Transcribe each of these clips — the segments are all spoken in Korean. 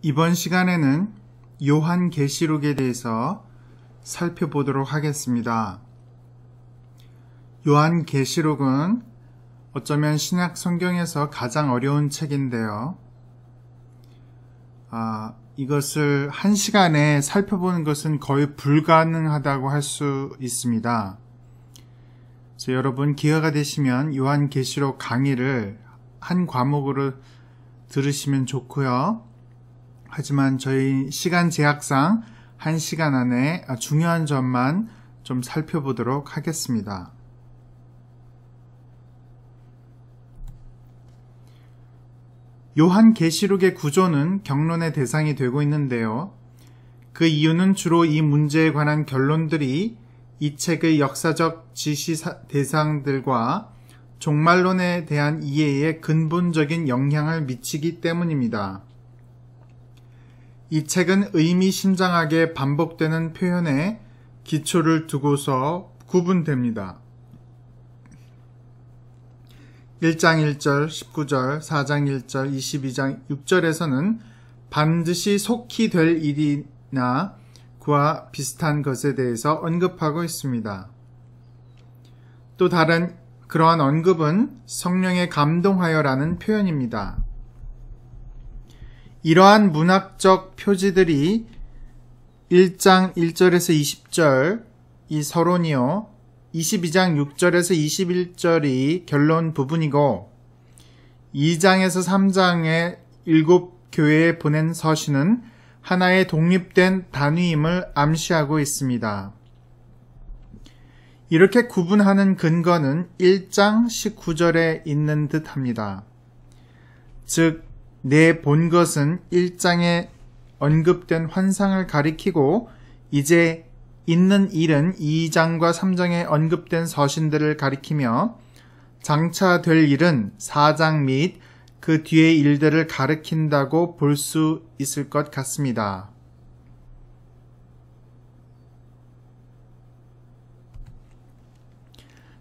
이번 시간에는 요한계시록에 대해서 살펴보도록 하겠습니다. 요한계시록은 어쩌면 신약 성경에서 가장 어려운 책인데요. 이것을 한 시간에 살펴보는 것은 거의 불가능하다고 할 수 있습니다. 그래서 여러분 기회가 되시면 요한계시록 강의를 한 과목으로 들으시면 좋고요. 하지만 저희 시간 제약상 한 시간 안에 중요한 점만 좀 살펴보도록 하겠습니다. 요한계시록의 구조는 경론의 대상이 되고 있는데요. 그 이유는 주로 이 문제에 관한 결론들이 이 책의 역사적 지시 대상들과 종말론에 대한 이해에 근본적인 영향을 미치기 때문입니다. 이 책은 의미심장하게 반복되는 표현에 기초를 두고서 구분됩니다. 1장 1절, 19절, 4장 1절, 22장 6절에서는 반드시 속히 될 일이나 그와 비슷한 것에 대해서 언급하고 있습니다. 또 다른 그러한 언급은 성령에 감동하여라는 표현입니다. 이러한 문학적 표지들이 1장 1절에서 20절 이 서론이요, 22장 6절에서 21절이 결론 부분이고 2장에서 3장의 7교회에 보낸 서신은 하나의 독립된 단위임을 암시하고 있습니다. 이렇게 구분하는 근거는 1장 19절에 있는 듯합니다. 즉, 내 본 것은 1장에 언급된 환상을 가리키고 이제 있는 일은 2장과 3장에 언급된 서신들을 가리키며 장차 될 일은 4장 및 그 뒤의 일들을 가리킨다고 볼 수 있을 것 같습니다.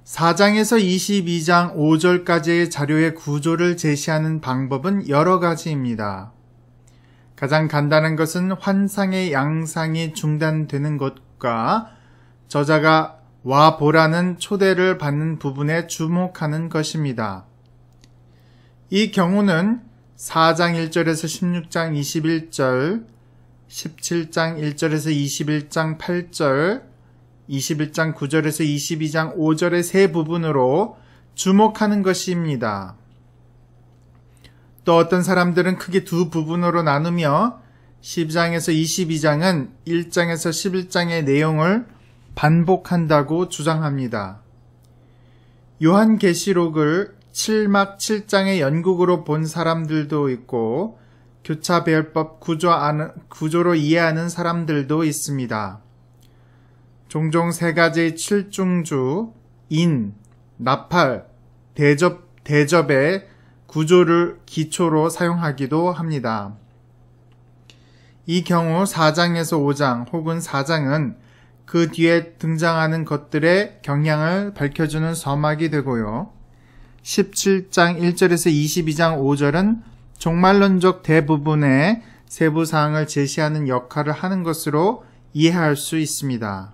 (4장에서 22장 5절까지의 자료의 구조를 제시하는 방법은 여러 가지입니다. 가장 간단한 것은 환상의 양상이 중단되는 것과 저자가 와 보라는 초대를 받는 부분에 주목하는 것입니다. 이 경우는 4장 1절에서 16장 21절, 17장 1절에서 21장 8절, 21장 9절에서 22장 5절의 세 부분으로 주목하는 것입니다. 또 어떤 사람들은 크게 두 부분으로 나누며 10장에서 22장은 1장에서 11장의 내용을 반복한다고 주장합니다. 요한계시록을 7막 7장의 연극으로 본 사람들도 있고 교차배열법 구조로 이해하는 사람들도 있습니다. 종종 세 가지의 칠중주, 인, 나팔, 대접의 구조를 기초로 사용하기도 합니다. 이 경우 4장에서 5장 혹은 4장은 그 뒤에 등장하는 것들의 경향을 밝혀주는 서막이 되고요. 17장 1절에서 22장 5절은 종말론적 대부분의 세부사항을 제시하는 역할을 하는 것으로 이해할 수 있습니다.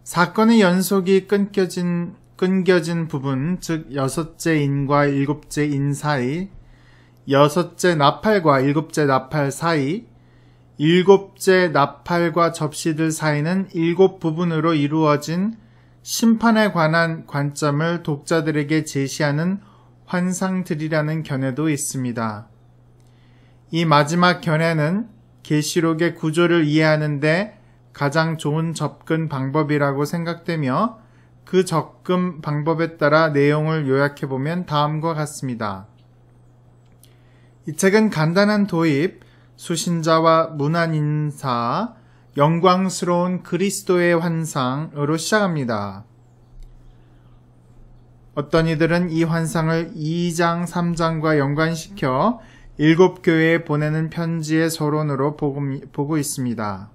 사건의 연속이 끊겨진 부분, 즉 여섯째 인과 일곱째 인 사이, 여섯째 나팔과 일곱째 나팔 사이, 일곱째 나팔과 접시들 사이는 7부분으로 이루어진 심판에 관한 관점을 독자들에게 제시하는 환상들이라는 견해도 있습니다. 이 마지막 견해는 계시록의 구조를 이해하는데 가장 좋은 접근 방법이라고 생각되며 그 접근 방법에 따라 내용을 요약해보면 다음과 같습니다. 이 책은 간단한 도입, 수신자와 문안 인사, 영광스러운 그리스도의 환상으로 시작합니다. 어떤 이들은 이 환상을 2장, 3장과 연관시켜 7교회에 보내는 편지의 서론으로 보고 있습니다.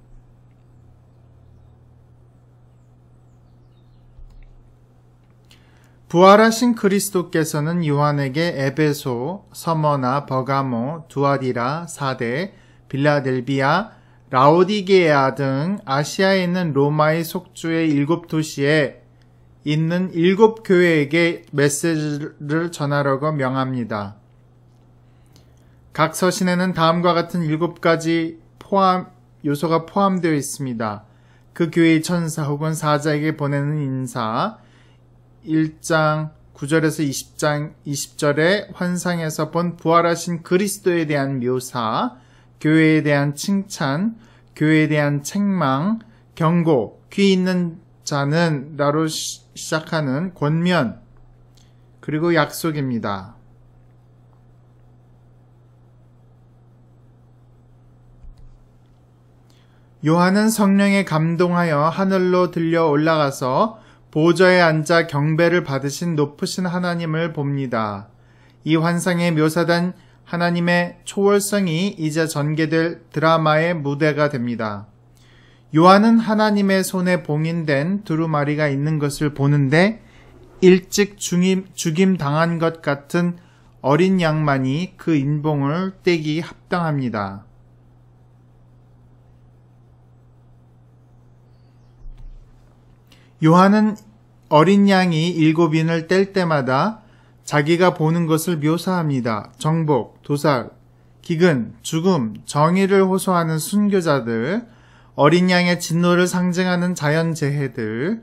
부활하신 그리스도께서는 요한에게 에베소, 서머나, 버가모, 두아디라, 사데, 빌라델비아, 라오디게아 등 아시아에 있는 로마의 속주의 7도시에 있는 7교회에게 메시지를 전하라고 명합니다. 각 서신에는 다음과 같은 7가지 요소가 포함되어 있습니다. 그 교회의 천사 혹은 사자에게 보내는 인사, 1장 9절에서 20절의 환상에서 본 부활하신 그리스도에 대한 묘사, 교회에 대한 칭찬, 교회에 대한 책망, 경고, 귀 있는 자는 라로 시작하는 권면, 그리고 약속입니다. 요한은 성령에 감동하여 하늘로 들려 올라가서 보좌에 앉아 경배를 받으신 높으신 하나님을 봅니다. 이 환상에 묘사된 하나님의 초월성이 이제 전개될 드라마의 무대가 됩니다. 요한은 하나님의 손에 봉인된 두루마리가 있는 것을 보는데 일찍 죽임 당한 것 같은 어린 양만이 그 인봉을 떼기 합당합니다. 요한은 어린 양이 7인을 뗄 때마다 자기가 보는 것을 묘사합니다. 정복, 도살, 기근, 죽음, 정의를 호소하는 순교자들, 어린 양의 진노를 상징하는 자연재해들,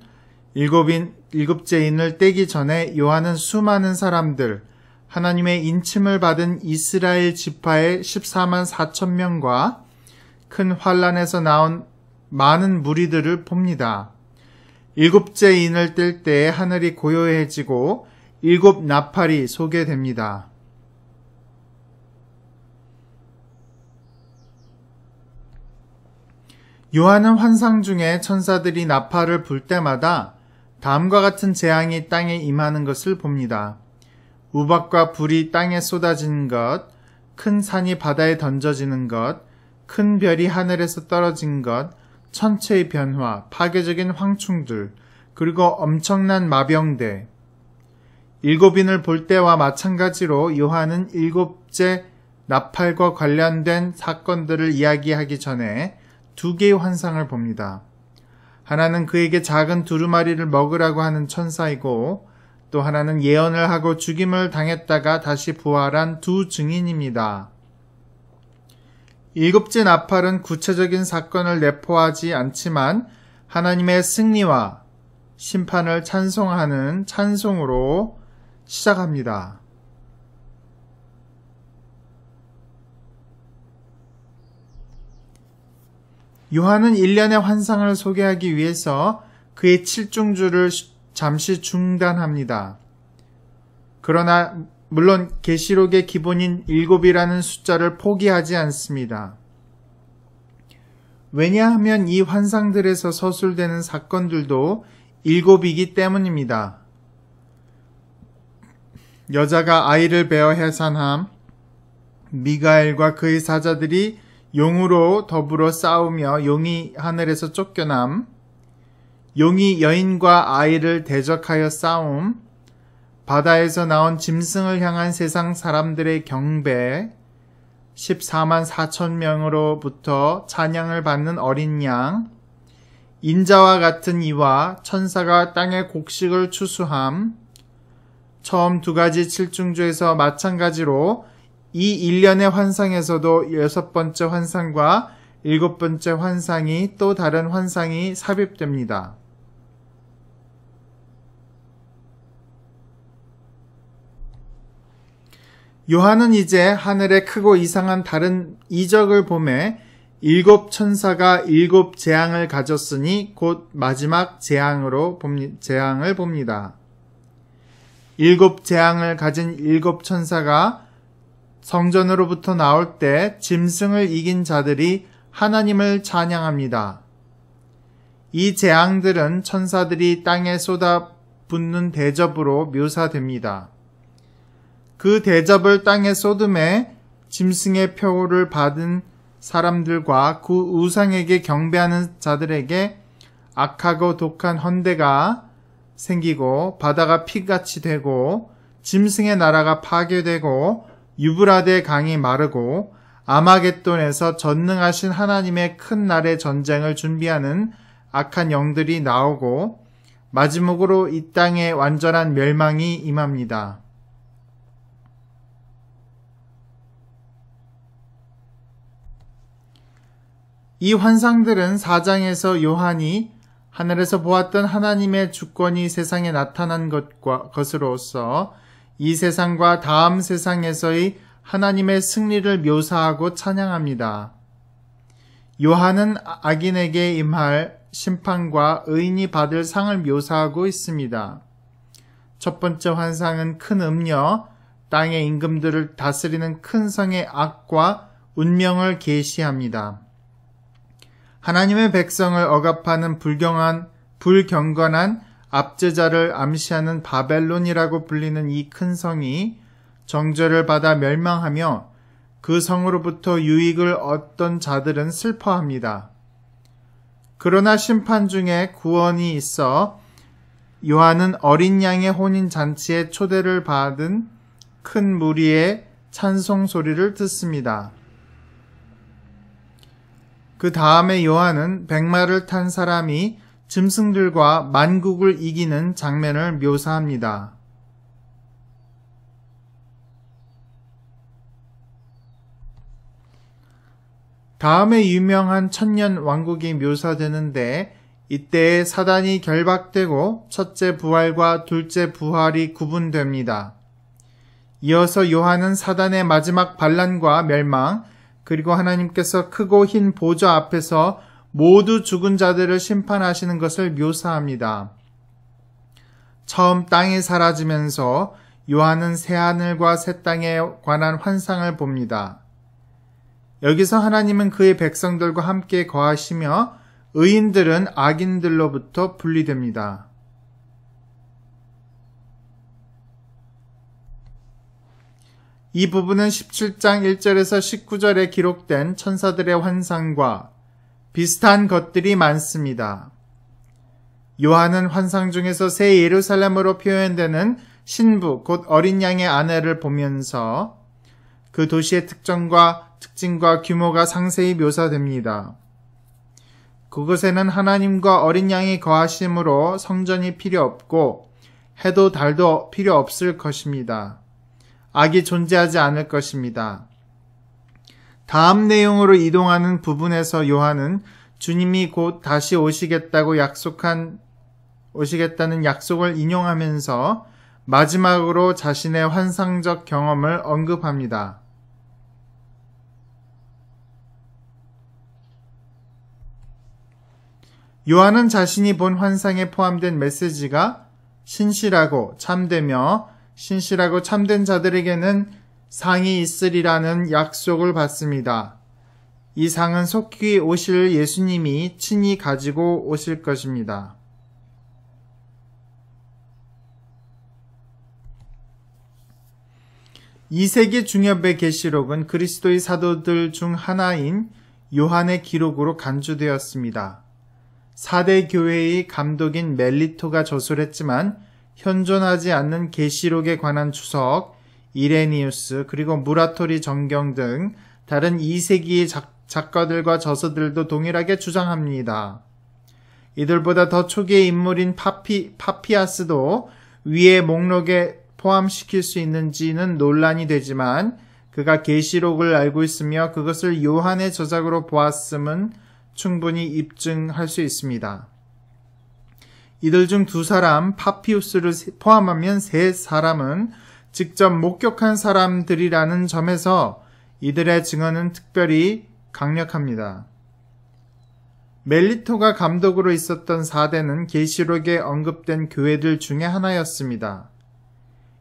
7째 인을 떼기 전에 요한은 수많은 사람들, 하나님의 인침을 받은 이스라엘 지파의 14만 4천 명과 큰 환란에서 나온 많은 무리들을 봅니다. 7째 인을 뗄 때 하늘이 고요해지고 7 나팔이 소개됩니다. 요한은 환상 중에 천사들이 나팔을 불 때마다 다음과 같은 재앙이 땅에 임하는 것을 봅니다. 우박과 불이 땅에 쏟아지는 것, 큰 산이 바다에 던져지는 것, 큰 별이 하늘에서 떨어진 것, 천체의 변화, 파괴적인 황충들, 그리고 엄청난 마병대. 7인을 볼 때와 마찬가지로 요한은 7째 나팔과 관련된 사건들을 이야기하기 전에 2개의 환상을 봅니다. 하나는 그에게 작은 두루마리를 먹으라고 하는 천사이고, 또 하나는 예언을 하고 죽임을 당했다가 다시 부활한 2 증인입니다. 7째 나팔은 구체적인 사건을 내포하지 않지만 하나님의 승리와 심판을 찬송하는 찬송으로 시작합니다. 요한은 일련의 환상을 소개하기 위해서 그의 7중주를 잠시 중단합니다. 그러나 물론 계시록의 기본인 7이라는 숫자를 포기하지 않습니다. 왜냐하면 이 환상들에서 서술되는 사건들도 7이기 때문입니다. 여자가 아이를 베어 해산함, 미가엘과 그의 사자들이 용으로 더불어 싸우며 용이 하늘에서 쫓겨남, 용이 여인과 아이를 대적하여 싸움, 바다에서 나온 짐승을 향한 세상 사람들의 경배, 14만 4천 명으로부터 찬양을 받는 어린 양, 인자와 같은 이와 천사가 땅의 곡식을 추수함, 처음 2가지 7중주에서 마찬가지로 이 일련의 환상에서도 6번째 환상과 7번째 환상이 또 다른 환상이 삽입됩니다. 요한은 이제 하늘에 크고 이상한 다른 이적을 보매 7 천사가 7 재앙을 가졌으니 곧 마지막 재앙을 봅니다. 7 재앙을 가진 7 천사가 성전으로부터 나올 때 짐승을 이긴 자들이 하나님을 찬양합니다. 이 재앙들은 천사들이 땅에 쏟아붓는 대접으로 묘사됩니다. 그 대접을 땅에 쏟음에 짐승의 표를 받은 사람들과 그 우상에게 경배하는 자들에게 악하고 독한 헌대가 생기고 바다가 피같이 되고 짐승의 나라가 파괴되고 유브라데 강이 마르고 아마겟돈에서 전능하신 하나님의 큰 날의 전쟁을 준비하는 악한 영들이 나오고 마지막으로 이 땅에 완전한 멸망이 임합니다. 이 환상들은 4장에서 요한이 하늘에서 보았던 하나님의 주권이 세상에 나타난 것으로서 이 세상과 다음 세상에서의 하나님의 승리를 묘사하고 찬양합니다. 요한은 악인에게 임할 심판과 의인이 받을 상을 묘사하고 있습니다. 첫 번째 환상은 큰 음녀, 땅의 임금들을 다스리는 큰 성의 악과 운명을 계시합니다. 하나님의 백성을 억압하는 불경건한 압제자를 암시하는 바벨론이라고 불리는 이 큰 성이 정죄를 받아 멸망하며 그 성으로부터 유익을 얻던 자들은 슬퍼합니다. 그러나 심판 중에 구원이 있어 요한은 어린 양의 혼인 잔치에 초대를 받은 큰 무리의 찬송 소리를 듣습니다. 그 다음에 요한은 백마를 탄 사람이 짐승들과 만국을 이기는 장면을 묘사합니다. 다음에 유명한 천년 왕국이 묘사되는데 이때에 사단이 결박되고 첫째 부활과 둘째 부활이 구분됩니다. 이어서 요한은 사단의 마지막 반란과 멸망, 그리고 하나님께서 크고 흰 보좌 앞에서 모두 죽은 자들을 심판하시는 것을 묘사합니다. 처음 땅이 사라지면서 요한은 새하늘과 새 땅에 관한 환상을 봅니다. 여기서 하나님은 그의 백성들과 함께 거하시며 의인들은 악인들로부터 분리됩니다. 이 부분은 17장 1절에서 19절에 기록된 천사들의 환상과 비슷한 것들이 많습니다. 요한은 환상 중에서 새 예루살렘으로 표현되는 신부, 곧 어린 양의 아내를 보면서 그 도시의 특징과 규모가 상세히 묘사됩니다. 그곳에는 하나님과 어린 양이 거하심으로 성전이 필요 없고 해도 달도 필요 없을 것입니다. 악이 존재하지 않을 것입니다. 다음 내용으로 이동하는 부분에서 요한은 주님이 곧 다시 오시겠다는 약속을 인용하면서 마지막으로 자신의 환상적 경험을 언급합니다. 요한은 자신이 본 환상에 포함된 메시지가 신실하고 참되며 신실하고 참된 자들에게는 상이 있으리라는 약속을 받습니다. 이 상은 속히 오실 예수님이 친히 가지고 오실 것입니다. 이 세기 중엽의 계시록은 그리스도의 사도들 중 하나인 요한의 기록으로 간주되었습니다. 4대 교회의 감독인 멜리토가 저술했지만 현존하지 않는 계시록에 관한 주석, 이레니우스, 그리고 무라토리 정경 등 다른 2세기의 작가들과 저서들도 동일하게 주장합니다. 이들보다 더 초기의 인물인 파피아스도 위의 목록에 포함시킬 수 있는지는 논란이 되지만 그가 계시록을 알고 있으며 그것을 요한의 저작으로 보았음은 충분히 입증할 수 있습니다. 이들 중 2사람, 파피우스를 포함하면 3사람은 직접 목격한 사람들이라는 점에서 이들의 증언은 특별히 강력합니다. 멜리토가 감독으로 있었던 4대는 계시록에 언급된 교회들 중에 하나였습니다.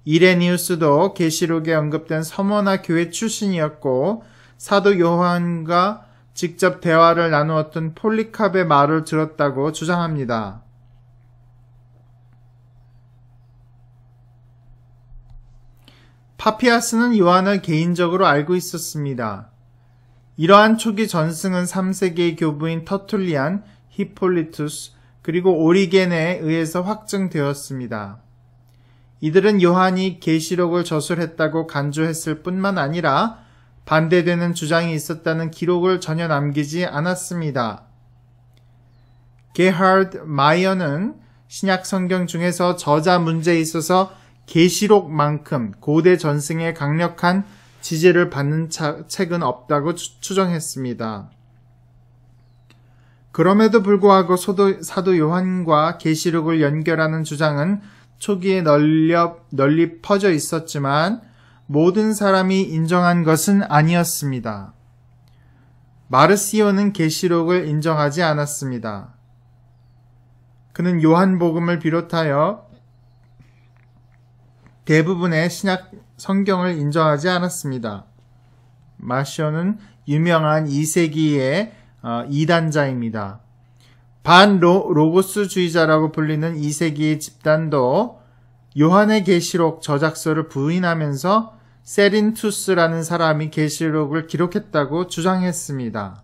이레니우스도 계시록에 언급된 서머나 교회 출신이었고 사도 요한과 직접 대화를 나누었던 폴리캅의 말을 들었다고 주장합니다. 파피아스는 요한을 개인적으로 알고 있었습니다. 이러한 초기 전승은 3세기의 교부인 터툴리안, 히폴리투스, 그리고 오리겐에 의해서 확증되었습니다. 이들은 요한이 계시록을 저술했다고 간주했을 뿐만 아니라 반대되는 주장이 있었다는 기록을 전혀 남기지 않았습니다. 게하르드 마이어는 신약 성경 중에서 저자 문제에 있어서 계시록만큼 고대 전승의 강력한 지지를 받는 책은 없다고 추정했습니다. 그럼에도 불구하고 사도 요한과 계시록을 연결하는 주장은 초기에 널리 퍼져 있었지만 모든 사람이 인정한 것은 아니었습니다. 마르시오는 계시록을 인정하지 않았습니다. 그는 요한복음을 비롯하여 대부분의 신약 성경을 인정하지 않았습니다. 마르시오는 유명한 2세기의 이단자입니다. 반로고스주의자라고 불리는 2세기의 집단도 요한의 계시록 저작서를 부인하면서 세린투스라는 사람이 계시록을 기록했다고 주장했습니다.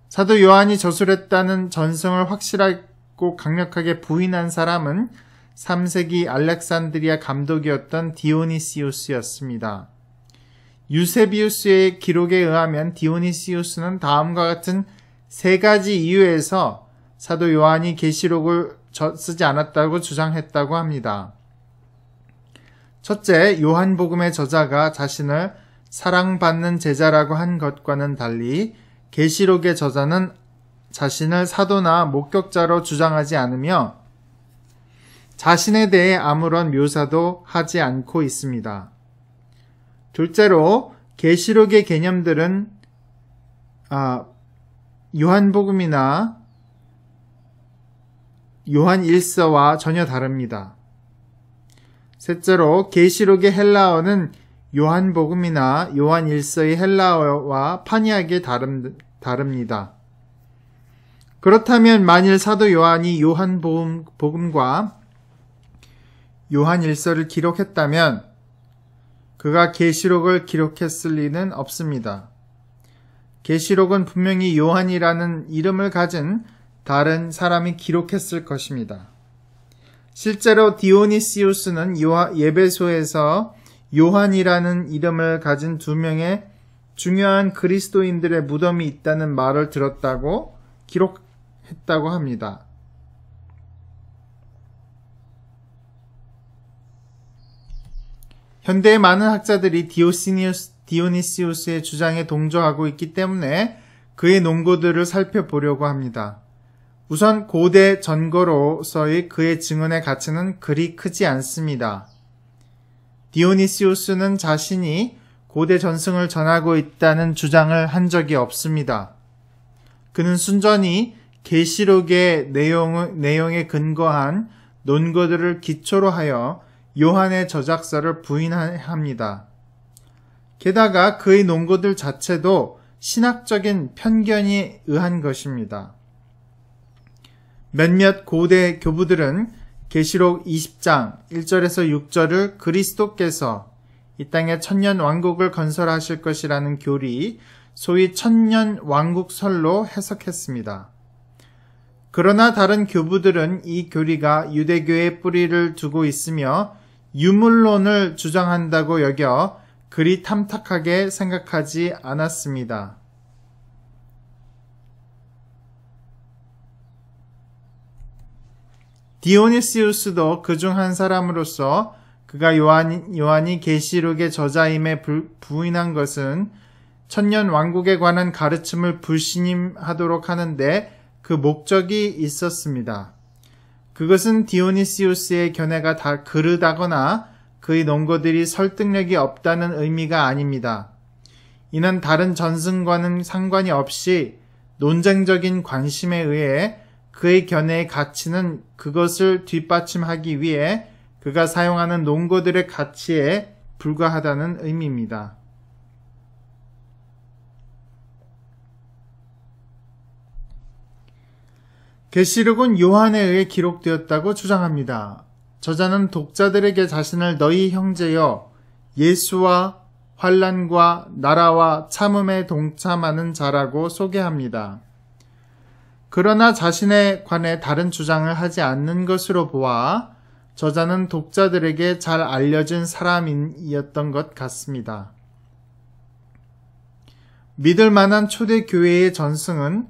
사도 요한이 저술했다는 전승을 확실하고 강력하게 부인한 사람은 3세기 알렉산드리아 감독이었던 디오니시우스였습니다. 유세비우스의 기록에 의하면 디오니시우스는 다음과 같은 3가지 이유에서 사도 요한이 계시록을 쓰지 않았다고 주장했다고 합니다. 첫째, 요한복음의 저자가 자신을 사랑받는 제자라고 한 것과는 달리 계시록의 저자는 자신을 사도나 목격자로 주장하지 않으며 자신에 대해 아무런 묘사도 하지 않고 있습니다. 둘째로 계시록의 개념들은 요한복음이나 요한일서와 전혀 다릅니다. 셋째로 계시록의 헬라어는 요한복음이나 요한일서의 헬라어와 판이하게 다릅니다. 그렇다면 만일 사도 요한이 요한복음과 요한일서를 기록했다면 그가 계시록을 기록했을 리는 없습니다. 계시록은 분명히 요한이라는 이름을 가진 다른 사람이 기록했을 것입니다. 실제로 디오니시우스는 예배소에서 요한이라는 이름을 가진 2명의 중요한 그리스도인들의 무덤이 있다는 말을 들었다고 기록했다고 합니다. 현대의 많은 학자들이 디오니시우스의 주장에 동조하고 있기 때문에 그의 논거들을 살펴보려고 합니다. 우선 고대 전거로서의 그의 증언의 가치는 그리 크지 않습니다. 디오니시우스는 자신이 고대 전승을 전하고 있다는 주장을 한 적이 없습니다. 그는 순전히 계시록의 내용에 근거한 논거들을 기초로 하여 요한의 저작서를 부인합니다. 게다가 그의 논거들 자체도 신학적인 편견에 의한 것입니다. 몇몇 고대 교부들은 계시록 20장 1절에서 6절을 그리스도께서 이 땅에 천년 왕국을 건설하실 것이라는 교리, 소위 천년 왕국설로 해석했습니다. 그러나 다른 교부들은 이 교리가 유대교의 뿌리를 두고 있으며 유물론을 주장한다고 여겨 그리 탐탁하게 생각하지 않았습니다. 디오니시우스도 그중 한 사람으로서 그가 요한이 계시록의 저자임에 부인한 것은 천년 왕국에 관한 가르침을 불신임하도록 하는데 그 목적이 있었습니다. 그것은 디오니시우스의 견해가 다 그르다거나 그의 논거들이 설득력이 없다는 의미가 아닙니다. 이는 다른 전승과는 상관이 없이 논쟁적인 관심에 의해 그의 견해의 가치는 그것을 뒷받침하기 위해 그가 사용하는 논거들의 가치에 불과하다는 의미입니다. 계시록은 요한에 의해 기록되었다고 주장합니다. 저자는 독자들에게 자신을 너희 형제여 예수와 환난과 나라와 참음에 동참하는 자라고 소개합니다. 그러나 자신에 관해 다른 주장을 하지 않는 것으로 보아 저자는 독자들에게 잘 알려진 사람이었던 것 같습니다. 믿을 만한 초대교회의 전승은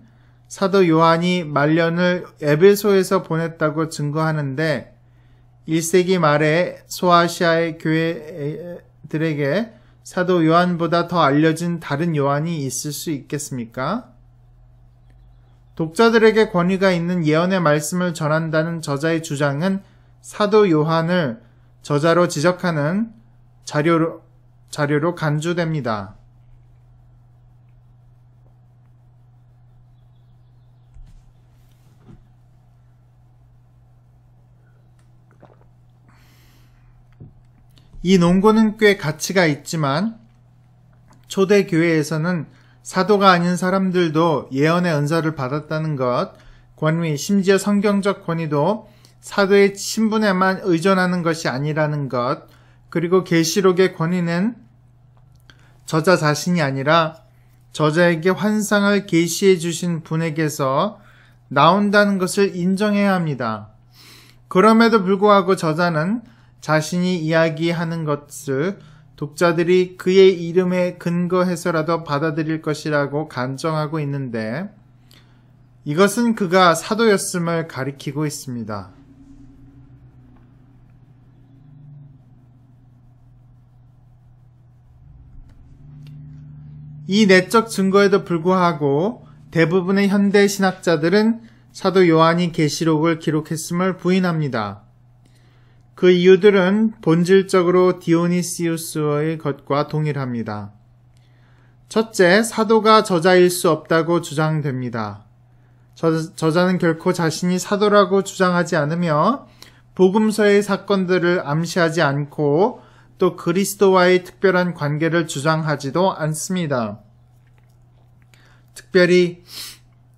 사도 요한이 말년을 에베소에서 보냈다고 증거하는데 1세기 말에 소아시아의 교회들에게 사도 요한보다 더 알려진 다른 요한이 있을 수 있겠습니까? 독자들에게 권위가 있는 예언의 말씀을 전한다는 저자의 주장은 사도 요한을 저자로 지적하는 자료로 간주됩니다. 이 논고는 꽤 가치가 있지만 초대교회에서는 사도가 아닌 사람들도 예언의 은사를 받았다는 것, 권위, 심지어 성경적 권위도 사도의 신분에만 의존하는 것이 아니라는 것, 그리고 계시록의 권위는 저자 자신이 아니라 저자에게 환상을 계시해 주신 분에게서 나온다는 것을 인정해야 합니다. 그럼에도 불구하고 저자는 자신이 이야기하는 것을 독자들이 그의 이름에 근거해서라도 받아들일 것이라고 간정하고 있는데 이것은 그가 사도였음을 가리키고 있습니다. 이 내적 증거에도 불구하고 대부분의 현대 신학자들은 사도 요한이 계시록을 기록했음을 부인합니다. 그 이유들은 본질적으로 디오니시우스의 것과 동일합니다. 첫째, 사도가 저자일 수 없다고 주장됩니다. 저자는 결코 자신이 사도라고 주장하지 않으며 복음서의 사건들을 암시하지 않고 또 그리스도와의 특별한 관계를 주장하지도 않습니다. 특별히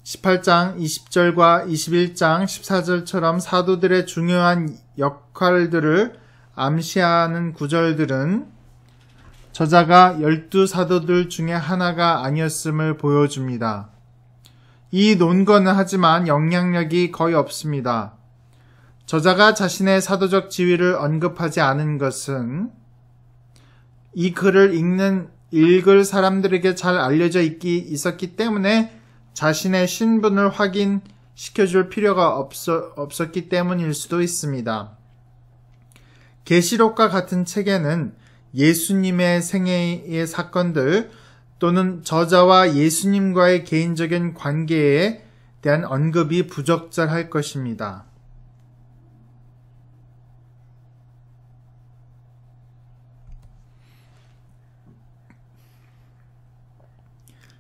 18장 20절과 21장 14절처럼 사도들의 중요한 역할들을 암시하는 구절들은 저자가 12사도들 중에 하나가 아니었음을 보여줍니다. 이 논거는 하지만 영향력이 거의 없습니다. 저자가 자신의 사도적 지위를 언급하지 않은 것은 이 글을 읽을 사람들에게 잘 알려져 있었기 때문에 자신의 신분을 확인시켜줄 필요가 없었기 때문일 수도 있습니다. 계시록과 같은 책에는 예수님의 생애의 사건들 또는 저자와 예수님과의 개인적인 관계에 대한 언급이 부적절할 것입니다.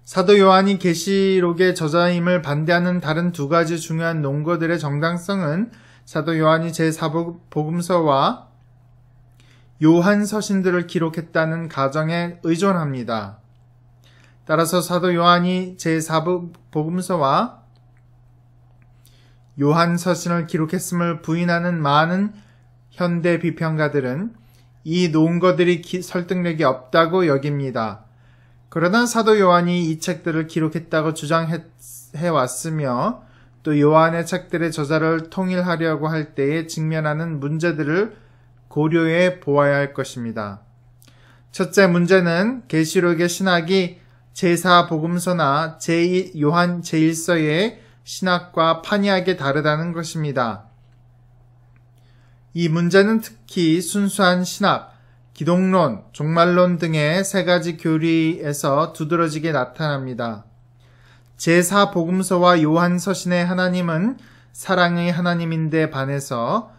사도 요한이 계시록의 저자임을 반대하는 다른 두 가지 중요한 논거들의 정당성은 사도 요한이 제4복음서와 요한 서신들을 기록했다는 가정에 의존합니다. 따라서 사도 요한이 제4복음서와 요한 서신을 기록했음을 부인하는 많은 현대 비평가들은 이 논거들이 설득력이 없다고 여깁니다. 그러나 사도 요한이 이 책들을 기록했다고 주장해왔으며 또 요한의 책들의 저자를 통일하려고 할 때에 직면하는 문제들을 고려해 보아야 할 것입니다. 첫째 문제는 계시록의 신학이 제4복음서나 요한 제1서의 신학과 판이하게 다르다는 것입니다. 이 문제는 특히 순수한 신학, 기독론, 종말론 등의 세 가지 교리에서 두드러지게 나타납니다. 제4복음서와 요한 서신의 하나님은 사랑의 하나님인데 반해서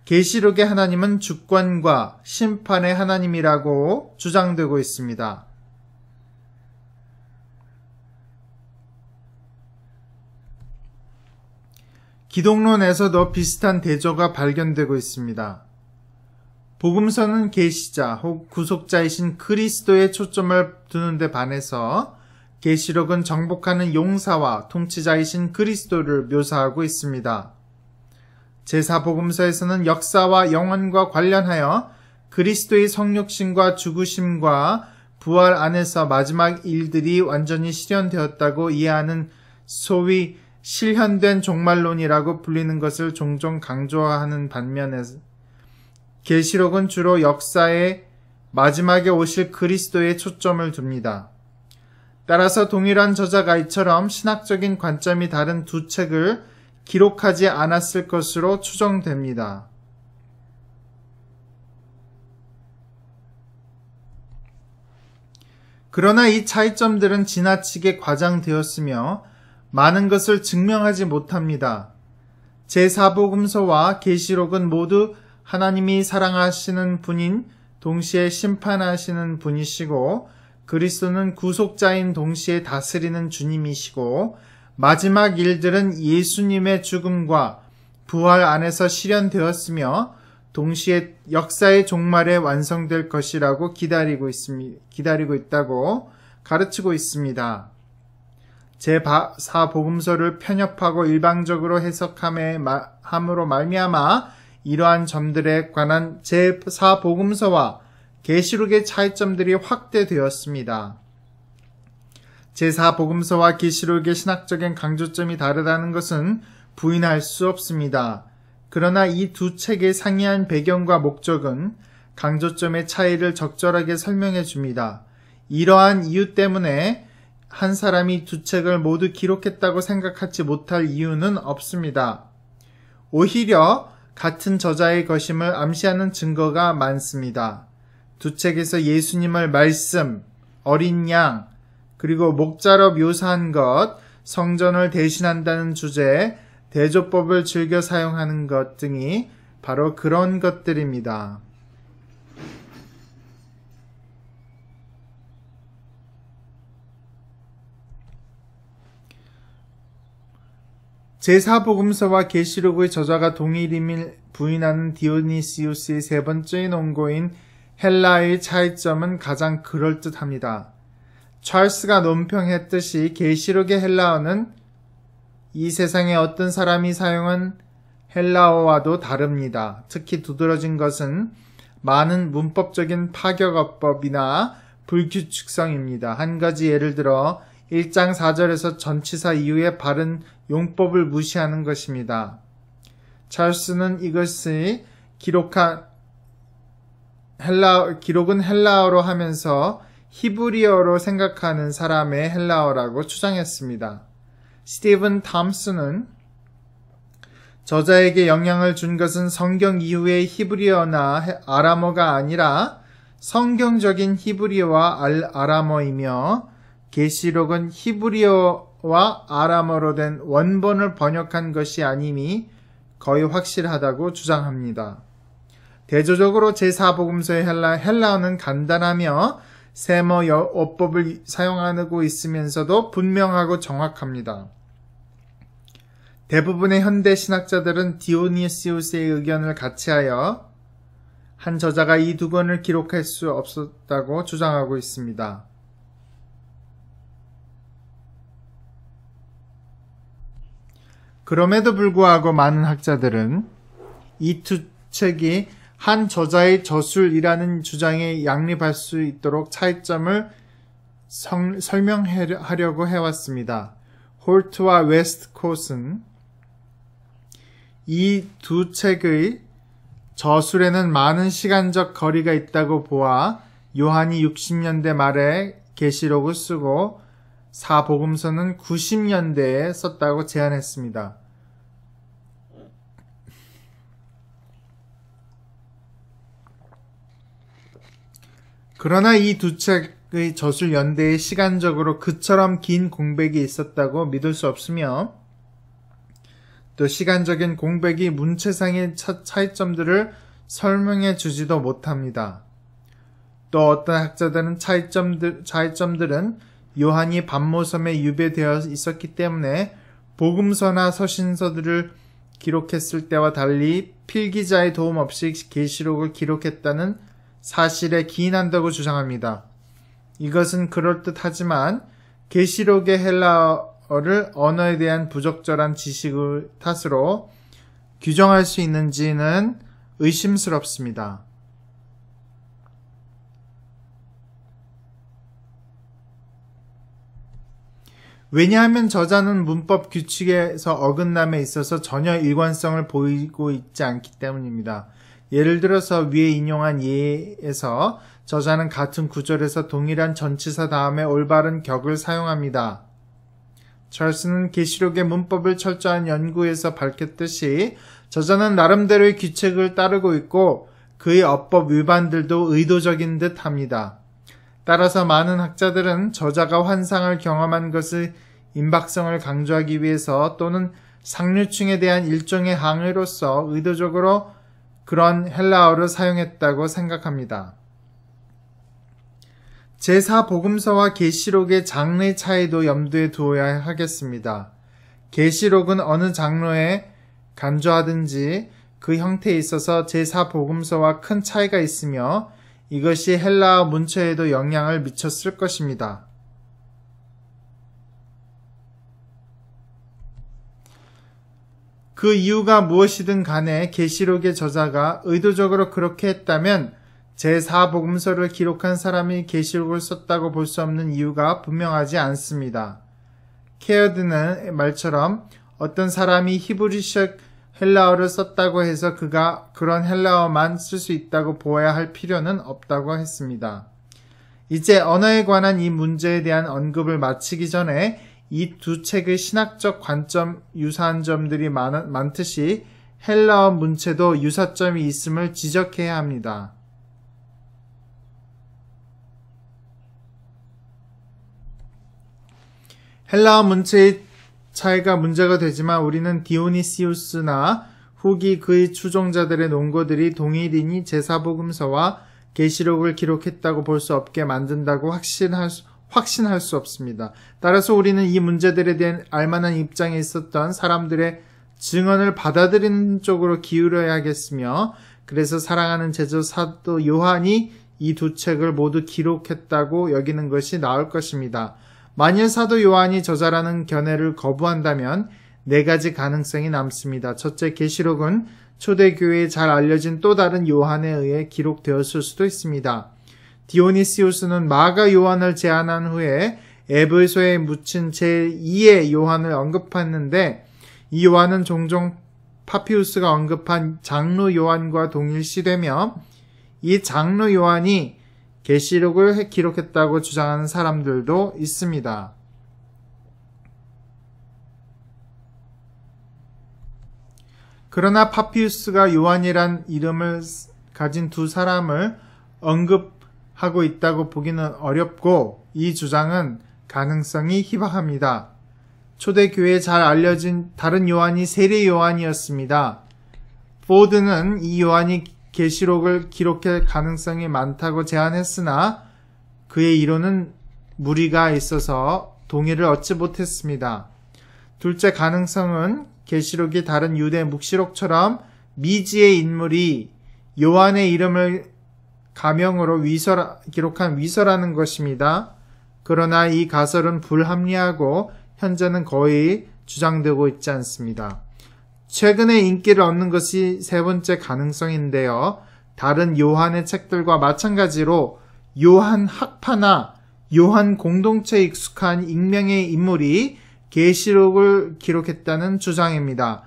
계시록의 하나님은 주권과 심판의 하나님이라고 주장되고 있습니다. 기독론에서도 비슷한 대조가 발견되고 있습니다. 복음서는 계시자 혹 구속자이신 그리스도에 초점을 두는 데 반해서 계시록은 정복하는 용사와 통치자이신 그리스도를 묘사하고 있습니다. 제4복음서에서는 역사와 영원과 관련하여 그리스도의 성육신과 죽으심과 부활 안에서 마지막 일들이 완전히 실현되었다고 이해하는 소위 실현된 종말론이라고 불리는 것을 종종 강조하는 반면에 계시록은 주로 역사의 마지막에 오실 그리스도에 초점을 둡니다. 따라서 동일한 저자가 이처럼 신학적인 관점이 다른 두 책을 기록하지 않았을 것으로 추정됩니다. 그러나 이 차이점들은 지나치게 과장되었으며 많은 것을 증명하지 못합니다. 제4복음서와 계시록은 모두 하나님이 사랑하시는 분인 동시에 심판하시는 분이시고 그리스도는 구속자인 동시에 다스리는 주님이시고 마지막 일들은 예수님의 죽음과 부활 안에서 실현되었으며 동시에 역사의 종말에 완성될 것이라고 기다리고 있다고 가르치고 있습니다. 제4복음서를 편협하고 일방적으로 해석함으로 말미암아 이러한 점들에 관한 제4복음서와 계시록의 차이점들이 확대되었습니다. 제4복음서와 계시록의 신학적인 강조점이 다르다는 것은 부인할 수 없습니다. 그러나 이 두 책의 상이한 배경과 목적은 강조점의 차이를 적절하게 설명해 줍니다. 이러한 이유 때문에 한 사람이 두 책을 모두 기록했다고 생각하지 못할 이유는 없습니다. 오히려 같은 저자의 것임을 암시하는 증거가 많습니다. 두 책에서 예수님을 말씀, 어린 양, 그리고 목자로 묘사한 것, 성전을 대신한다는 주제, 대조법을 즐겨 사용하는 것 등이 바로 그런 것들입니다. 제4복음서와 계시록의 저자가 동일임을 부인하는 디오니시우스의 세 번째 논거인 헬라의 차이점은 가장 그럴듯합니다. 찰스가 논평했듯이 계시록의 헬라어는 이 세상의 어떤 사람이 사용한 헬라어와도 다릅니다. 특히 두드러진 것은 많은 문법적인 파격어법이나 불규칙성입니다. 한 가지 예를 들어 1장 4절에서 전치사 이후에 바른 용법을 무시하는 것입니다. 찰스는 이것이 기록은 헬라어로 하면서 히브리어로 생각하는 사람의 헬라어라고 주장했습니다. 스티븐 탐슨은 저자에게 영향을 준 것은 성경 이후의 히브리어나 아람어가 아니라 성경적인 히브리어와 아람어이며 계시록은 히브리어와 아람어로 된 원본을 번역한 것이 아님이 거의 확실하다고 주장합니다. 대조적으로 제4복음서의 헬라어는 간단하며 세모어법을 사용하고 있으면서도 분명하고 정확합니다. 대부분의 현대 신학자들은 디오니시우스의 의견을 같이하여 한 저자가 이 두 권을 기록할 수 없었다고 주장하고 있습니다. 그럼에도 불구하고 많은 학자들은 이 두 책이 한 저자의 저술이라는 주장에 양립할 수 있도록 차이점을 설명하려고 해왔습니다. 홀트와 웨스트콧은 이 두 책의 저술에는 많은 시간적 거리가 있다고 보아 요한이 60년대 말에 계시록을 쓰고 사복음서는 90년대에 썼다고 제안했습니다. 그러나 이 두 책의 저술 연대에 시간적으로 그처럼 긴 공백이 있었다고 믿을 수 없으며 또 시간적인 공백이 문체상의 차이점들을 설명해 주지도 못합니다. 또 어떤 학자들은 차이점들은 요한이 반모섬에 유배되어 있었기 때문에 복음서나 서신서들을 기록했을 때와 달리 필기자의 도움 없이 계시록을 기록했다는 사실에 기인한다고 주장합니다. 이것은 그럴듯하지만 계시록의 헬라어를 언어에 대한 부적절한 지식의 탓으로 규정할 수 있는지는 의심스럽습니다. 왜냐하면 저자는 문법 규칙에서 어긋남에 있어서 전혀 일관성을 보이고 있지 않기 때문입니다. 예를 들어서 위에 인용한 예에서 저자는 같은 구절에서 동일한 전치사 다음에 올바른 격을 사용합니다. 찰스는 계시록의 문법을 철저한 연구에서 밝혔듯이 저자는 나름대로의 규칙을 따르고 있고 그의 어법 위반들도 의도적인 듯 합니다. 따라서 많은 학자들은 저자가 환상을 경험한 것의 임박성을 강조하기 위해서 또는 상류층에 대한 일종의 항의로서 의도적으로 그런 헬라어를 사용했다고 생각합니다. 제4복음서와 계시록의 장르의 차이도 염두에 두어야 하겠습니다. 계시록은 어느 장르에 간주하든지 그 형태에 있어서 제4복음서와 큰 차이가 있으며 이것이 헬라어 문체에도 영향을 미쳤을 것입니다. 그 이유가 무엇이든 간에 계시록의 저자가 의도적으로 그렇게 했다면 제4복음서를 기록한 사람이 계시록을 썼다고 볼 수 없는 이유가 분명하지 않습니다. 케어드는 말처럼 어떤 사람이 히브리식 헬라어를 썼다고 해서 그가 그런 헬라어만 쓸 수 있다고 보아야 할 필요는 없다고 했습니다. 이제 언어에 관한 이 문제에 대한 언급을 마치기 전에 이 두 책의 신학적 관점 유사한 점들이 많듯이 헬라어 문체도 유사점이 있음을 지적해야 합니다. 헬라어 문체의 차이가 문제가 되지만 우리는 디오니시우스나 후기 그의 추종자들의 논거들이 동일인이 제4복음서와 계시록을 기록했다고 볼 수 없게 만든다고 확신할 수 없습니다. 따라서 우리는 이 문제들에 대한 알만한 입장에 있었던 사람들의 증언을 받아들이는 쪽으로 기울여야겠으며 그래서 사랑하는 제자 사도 요한이 이 두 책을 모두 기록했다고 여기는 것이 나을 것입니다. 만일 사도 요한이 저자라는 견해를 거부한다면 네 가지 가능성이 남습니다. 첫째, 계시록은 초대교회에 잘 알려진 또 다른 요한에 의해 기록되었을 수도 있습니다. 디오니시우스는 마가 요한을 제안한 후에 에베소에 묻힌 제2의 요한을 언급했는데 이 요한은 종종 파피우스가 언급한 장로 요한과 동일시되며 이 장로 요한이 계시록을 기록했다고 주장하는 사람들도 있습니다. 그러나 파피우스가 요한이란 이름을 가진 두 사람을 언급하고 있다고 보기는 어렵고 이 주장은 가능성이 희박합니다. 초대교회에 잘 알려진 다른 요한이 세례 요한이었습니다. 포드는 이 요한이 계시록을 기록할 가능성이 많다고 제안했으나 그의 이론은 무리가 있어서 동의를 얻지 못했습니다. 둘째 가능성은 계시록이 다른 유대 묵시록처럼 미지의 인물이 요한의 이름을 가명으로 기록한 위서라는 것입니다. 그러나 이 가설은 불합리하고 현재는 거의 주장되고 있지 않습니다. 최근에 인기를 얻는 것이 세 번째 가능성인데요. 다른 요한의 책들과 마찬가지로 요한 학파나 요한 공동체에 익숙한 익명의 인물이 계시록을 기록했다는 주장입니다.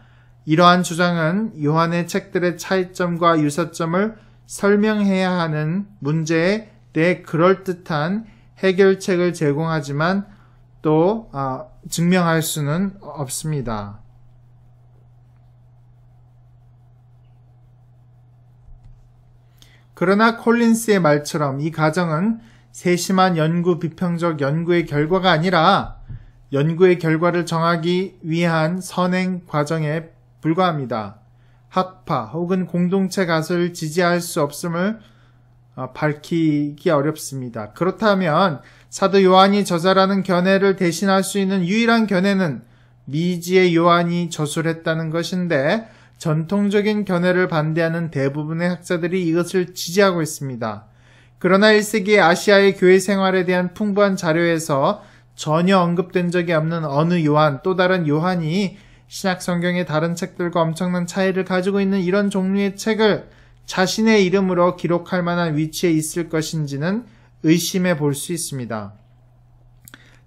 이러한 주장은 요한의 책들의 차이점과 유사점을 설명해야 하는 문제에 대해 그럴듯한 해결책을 제공하지만 또 증명할 수는 없습니다. 그러나 콜린스의 말처럼 이 가정은 세심한 연구 비평적 연구의 결과가 아니라 연구의 결과를 정하기 위한 선행 과정에 불과합니다. 학파 혹은 공동체 가설을 지지할 수 없음을 밝히기 어렵습니다. 그렇다면 사도 요한이 저자라는 견해를 대신할 수 있는 유일한 견해는 미지의 요한이 저술했다는 것인데 전통적인 견해를 반대하는 대부분의 학자들이 이것을 지지하고 있습니다. 그러나 1세기 아시아의 교회 생활에 대한 풍부한 자료에서 전혀 언급된 적이 없는 어느 요한, 또 다른 요한이 신약 성경의 다른 책들과 엄청난 차이를 가지고 있는 이런 종류의 책을 자신의 이름으로 기록할 만한 위치에 있을 것인지는 의심해 볼 수 있습니다.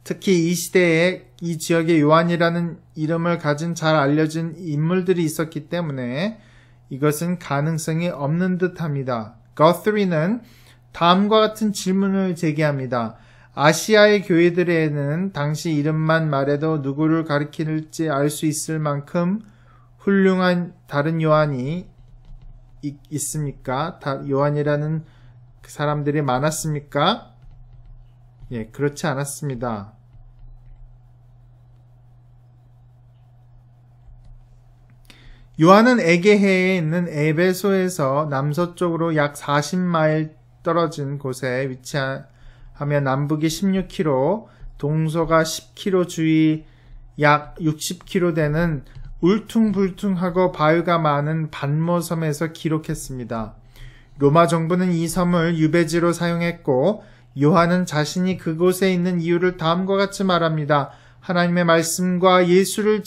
특히 이 시대에 이 지역에 요한이라는 이름을 가진 잘 알려진 인물들이 있었기 때문에 이것은 가능성이 없는 듯합니다. 거스리는 다음과 같은 질문을 제기합니다. 아시아의 교회들에는 당시 이름만 말해도 누구를 가리킬지 알 수 있을 만큼 훌륭한 다른 요한이 있습니까? 요한이라는 사람들이 많았습니까? 예, 그렇지 않았습니다. 요한은 에게해에 있는 에베소에서 남서쪽으로 약 40마일 떨어진 곳에 위치하며 남북이 16km, 동서가 10km 주위 약 60km 되는 울퉁불퉁하고 바위가 많은 반모섬에서 기록했습니다. 로마 정부는 이 섬을 유배지로 사용했고 요한은 자신이 그곳에 있는 이유를 다음과 같이 말합니다. 하나님의 말씀과 예수의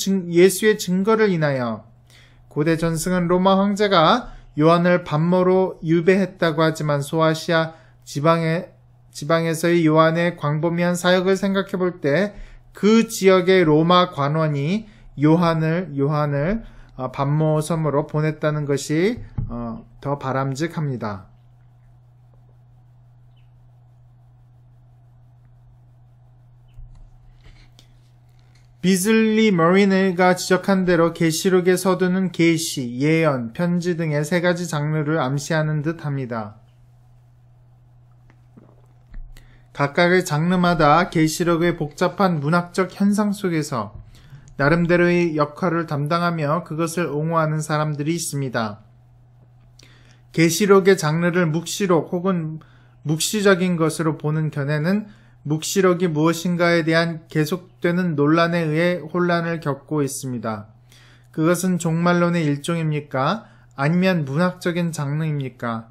증거를 인하여. 고대 전승은 로마 황제가 요한을 반모로 유배했다고 하지만 소아시아 지방에서의 요한의 광범위한 사역을 생각해 볼 때 그 지역의 로마 관원이 요한을 반모섬으로 보냈다는 것이 더 바람직합니다. 비즐리 머리너가 지적한 대로 계시록의 서두는 계시, 예언, 편지 등의 세 가지 장르를 암시하는 듯합니다. 각각의 장르마다 계시록의 복잡한 문학적 현상 속에서 나름대로의 역할을 담당하며 그것을 옹호하는 사람들이 있습니다. 계시록의 장르를 묵시록 혹은 묵시적인 것으로 보는 견해는 묵시록이 무엇인가에 대한 계속되는 논란에 의해 혼란을 겪고 있습니다. 그것은 종말론의 일종입니까? 아니면 문학적인 장르입니까?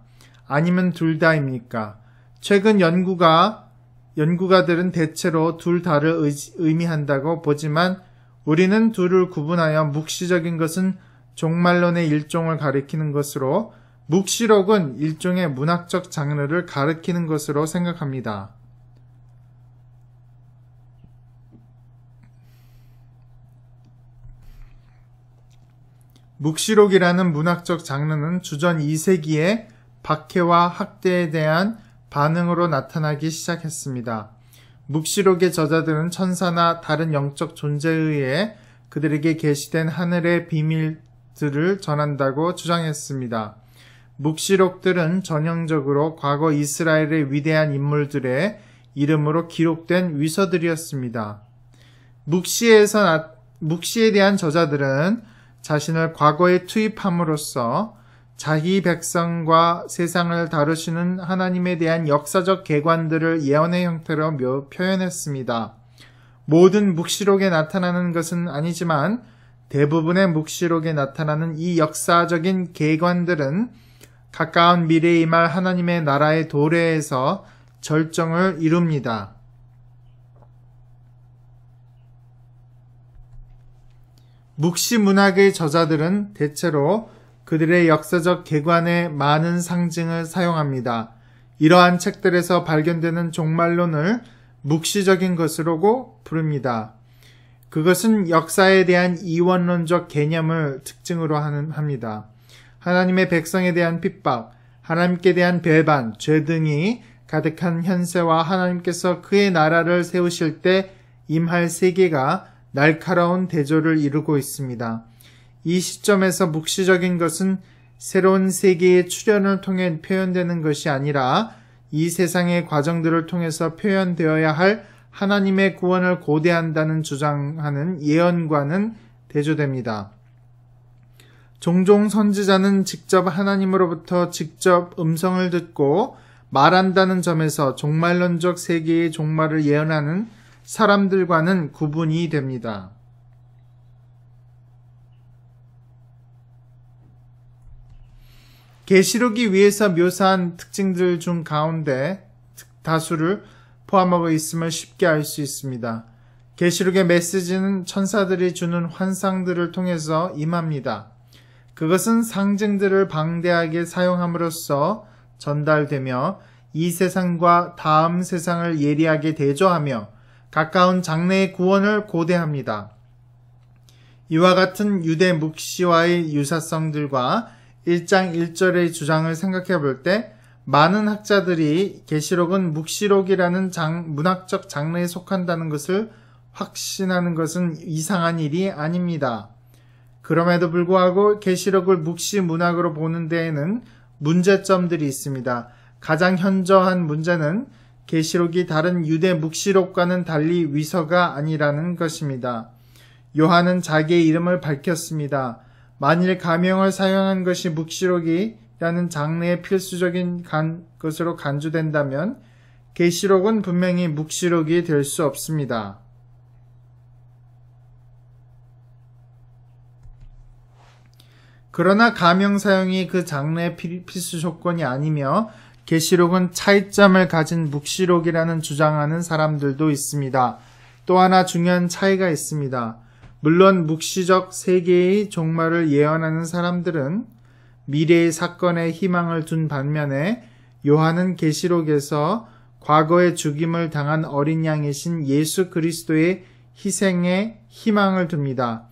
아니면 둘 다입니까? 최근 연구가들은 대체로 둘 다를 의미한다고 보지만 우리는 둘을 구분하여 묵시적인 것은 종말론의 일종을 가리키는 것으로 묵시록은 일종의 문학적 장르를 가리키는 것으로 생각합니다. 묵시록이라는 문학적 장르는 주전 2세기에 박해와 학대에 대한 반응으로 나타나기 시작했습니다. 묵시록의 저자들은 천사나 다른 영적 존재에 의해 그들에게 계시된 하늘의 비밀들을 전한다고 주장했습니다. 묵시록들은 전형적으로 과거 이스라엘의 위대한 인물들의 이름으로 기록된 위서들이었습니다. 묵시에 대한 저자들은 자신을 과거에 투입함으로써 자기 백성과 세상을 다루시는 하나님에 대한 역사적 계관들을 예언의 형태로 표현했습니다. 모든 묵시록에 나타나는 것은 아니지만 대부분의 묵시록에 나타나는 이 역사적인 계관들은 가까운 미래에 임할 하나님의 나라의 도래에서 절정을 이룹니다. 묵시 문학의 저자들은 대체로 그들의 역사적 계관에 많은 상징을 사용합니다. 이러한 책들에서 발견되는 종말론을 묵시적인 것으로 부릅니다. 그것은 역사에 대한 이원론적 개념을 특징으로 합니다. 하나님의 백성에 대한 핍박, 하나님께 대한 배반, 죄 등이 가득한 현세와 하나님께서 그의 나라를 세우실 때 임할 세계가 날카로운 대조를 이루고 있습니다. 이 시점에서 묵시적인 것은 새로운 세계의 출현을 통해 표현되는 것이 아니라 이 세상의 과정들을 통해서 표현되어야 할 하나님의 구원을 고대한다는 주장하는 예언과는 대조됩니다. 종종 선지자는 직접 하나님으로부터 직접 음성을 듣고 말한다는 점에서 종말론적 세계의 종말을 예언하는 사람들과는 구분이 됩니다. 계시록이 위에서 묘사한 특징들 중 가운데 다수를 포함하고 있음을 쉽게 알 수 있습니다. 계시록의 메시지는 천사들이 주는 환상들을 통해서 임합니다. 그것은 상징들을 방대하게 사용함으로써 전달되며 이 세상과 다음 세상을 예리하게 대조하며 가까운 장래의 구원을 고대합니다. 이와 같은 유대 묵시와의 유사성들과 1장 1절의 주장을 생각해 볼 때 많은 학자들이 계시록은 묵시록이라는 문학적 장르에 속한다는 것을 확신하는 것은 이상한 일이 아닙니다. 그럼에도 불구하고 계시록을 묵시 문학으로 보는 데에는 문제점들이 있습니다. 가장 현저한 문제는 계시록이 다른 유대 묵시록과는 달리 위서가 아니라는 것입니다. 요한은 자기의 이름을 밝혔습니다. 만일 가명을 사용한 것이 묵시록이라는 장르의 필수적인 것으로 간주된다면 계시록은 분명히 묵시록이 될 수 없습니다. 그러나 가명 사용이 그 장르의 필수 조건이 아니며 계시록은 차이점을 가진 묵시록이라는 주장하는 사람들도 있습니다. 또 하나 중요한 차이가 있습니다. 물론 묵시적 세계의 종말을 예언하는 사람들은 미래의 사건에 희망을 둔 반면에 요한은 계시록에서 과거에 죽임을 당한 어린 양이신 예수 그리스도의 희생에 희망을 둡니다.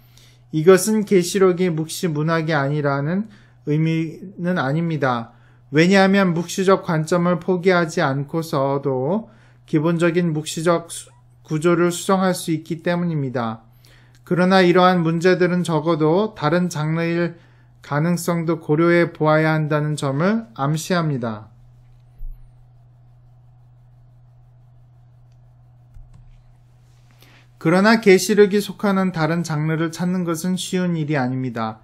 이것은 계시록이 묵시 문학이 아니라는 의미는 아닙니다. 왜냐하면 묵시적 관점을 포기하지 않고서도 기본적인 묵시적 구조를 수정할 수 있기 때문입니다. 그러나 이러한 문제들은 적어도 다른 장르일 가능성도 고려해 보아야 한다는 점을 암시합니다. 그러나 계시록이 속하는 다른 장르를 찾는 것은 쉬운 일이 아닙니다.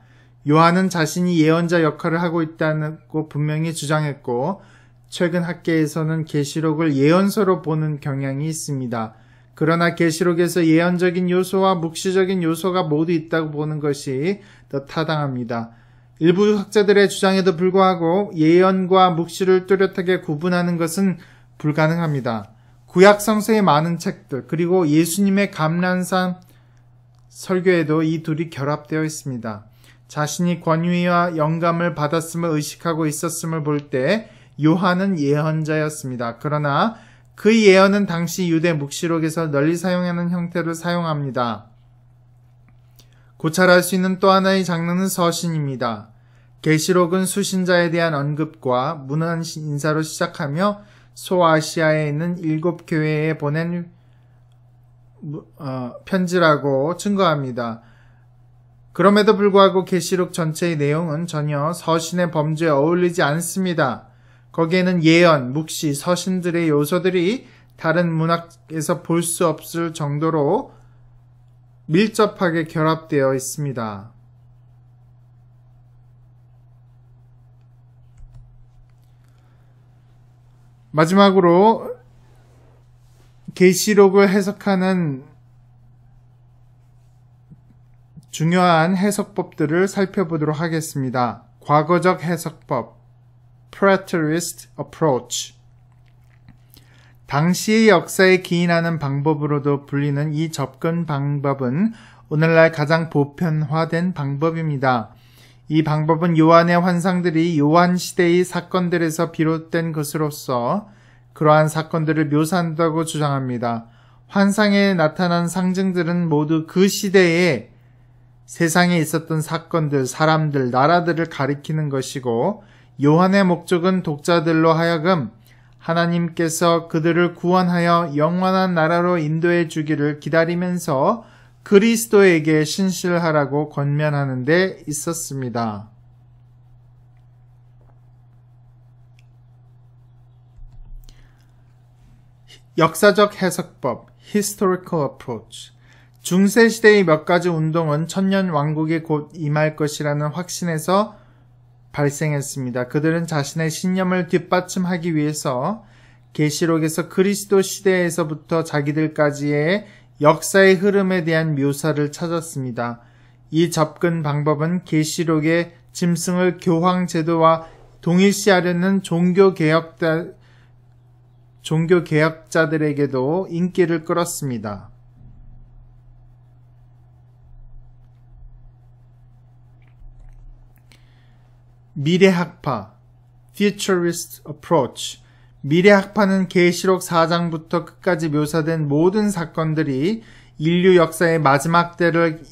요한은 자신이 예언자 역할을 하고 있다고 분명히 주장했고 최근 학계에서는 계시록을 예언서로 보는 경향이 있습니다. 그러나 계시록에서 예언적인 요소와 묵시적인 요소가 모두 있다고 보는 것이 더 타당합니다. 일부 학자들의 주장에도 불구하고 예언과 묵시를 뚜렷하게 구분하는 것은 불가능합니다. 구약 성서의 많은 책들 그리고 예수님의 감람산 설교에도 이 둘이 결합되어 있습니다. 자신이 권위와 영감을 받았음을 의식하고 있었음을 볼 때 요한은 예언자였습니다. 그러나 그 예언은 당시 유대 묵시록에서 널리 사용하는 형태를 사용합니다. 고찰할 수 있는 또 하나의 장르는 서신입니다. 계시록은 수신자에 대한 언급과 문안 인사로 시작하며 소아시아에 있는 7교회에 보낸 편지라고 증거합니다. 그럼에도 불구하고 계시록 전체의 내용은 전혀 서신의 범주에 어울리지 않습니다. 거기에는 예언, 묵시, 서신들의 요소들이 다른 문학에서 볼 수 없을 정도로 밀접하게 결합되어 있습니다. 마지막으로 계시록을 해석하는 중요한 해석법들을 살펴보도록 하겠습니다. 과거적 해석법, Preterist Approach. 당시의 역사에 기인하는 방법으로도 불리는 이 접근 방법은 오늘날 가장 보편화된 방법입니다. 이 방법은 요한의 환상들이 요한 시대의 사건들에서 비롯된 것으로서 그러한 사건들을 묘사한다고 주장합니다. 환상에 나타난 상징들은 모두 그 시대에 세상에 있었던 사건들, 사람들, 나라들을 가리키는 것이고 요한의 목적은 독자들로 하여금 하나님께서 그들을 구원하여 영원한 나라로 인도해 주기를 기다리면서 그리스도에게 신실하라고 권면하는 데 있었습니다. 역사적 해석법, Historical Approach. 중세시대의 몇 가지 운동은 천년 왕국이 곧 임할 것이라는 확신에서 발생했습니다. 그들은 자신의 신념을 뒷받침하기 위해서 계시록에서 그리스도 시대에서부터 자기들까지의 역사의 흐름에 대한 묘사를 찾았습니다. 이 접근 방법은 계시록의 짐승을 교황 제도와 동일시하려는 종교개혁자들에게도 인기를 끌었습니다. 미래학파, Futurist Approach. 미래학파는 계시록 4장부터 끝까지 묘사된 모든 사건들이 인류 역사의 마지막 때를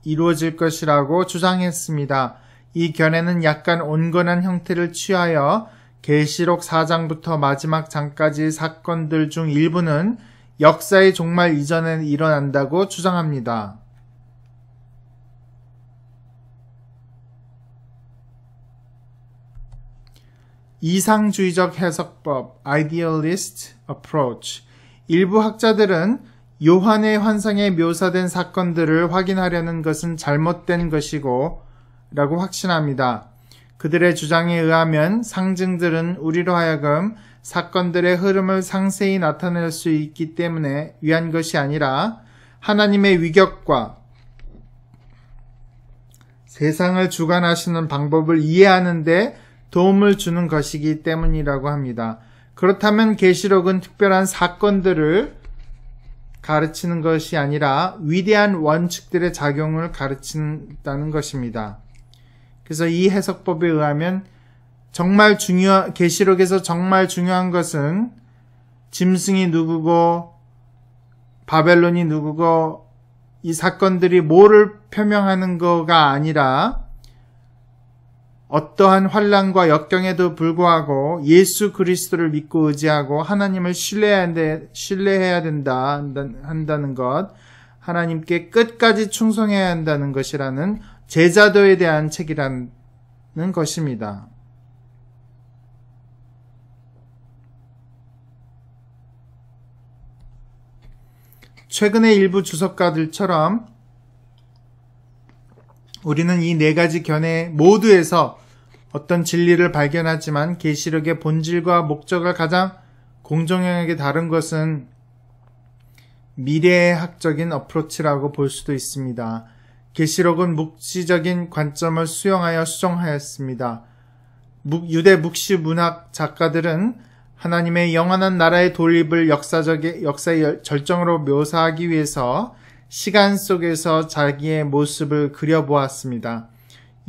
이루어질 것이라고 주장했습니다. 이 견해는 약간 온건한 형태를 취하여 계시록 4장부터 마지막 장까지의 사건들 중 일부는 역사의 종말 이전에 일어난다고 주장합니다. 이상주의적 해석법 (idealist approach). 일부 학자들은 요한의 환상에 묘사된 사건들을 확인하려는 것은 잘못된 것이고 라고 확신합니다. 그들의 주장에 의하면 상징들은 우리로 하여금 사건들의 흐름을 상세히 나타낼 수 있기 때문에 위한 것이 아니라 하나님의 위격과 세상을 주관하시는 방법을 이해하는 데 도움을 주는 것이기 때문이라고 합니다. 그렇다면 계시록은 특별한 사건들을 가르치는 것이 아니라 위대한 원칙들의 작용을 가르친다는 것입니다. 그래서 이 해석법에 의하면 계시록에서 정말 중요한 것은 짐승이 누구고 바벨론이 누구고 이 사건들이 뭐를 표명하는 거가 아니라 어떠한 환난과 역경에도 불구하고 예수 그리스도를 믿고 의지하고 하나님을 신뢰해야 한다는 것, 하나님께 끝까지 충성해야 한다는 것이라는 제자도에 대한 책이라는 것입니다. 최근의 일부 주석가들처럼 우리는 이 네 가지 견해 모두에서 어떤 진리를 발견하지만 계시록의 본질과 목적을 가장 공정하게 다룬 것은 미래학적인 어프로치라고 볼 수도 있습니다. 계시록은 묵시적인 관점을 수용하여 수정하였습니다. 유대 묵시 문학 작가들은 하나님의 영원한 나라의 돌입을 역사의 절정으로 묘사하기 위해서 시간 속에서 자기의 모습을 그려보았습니다.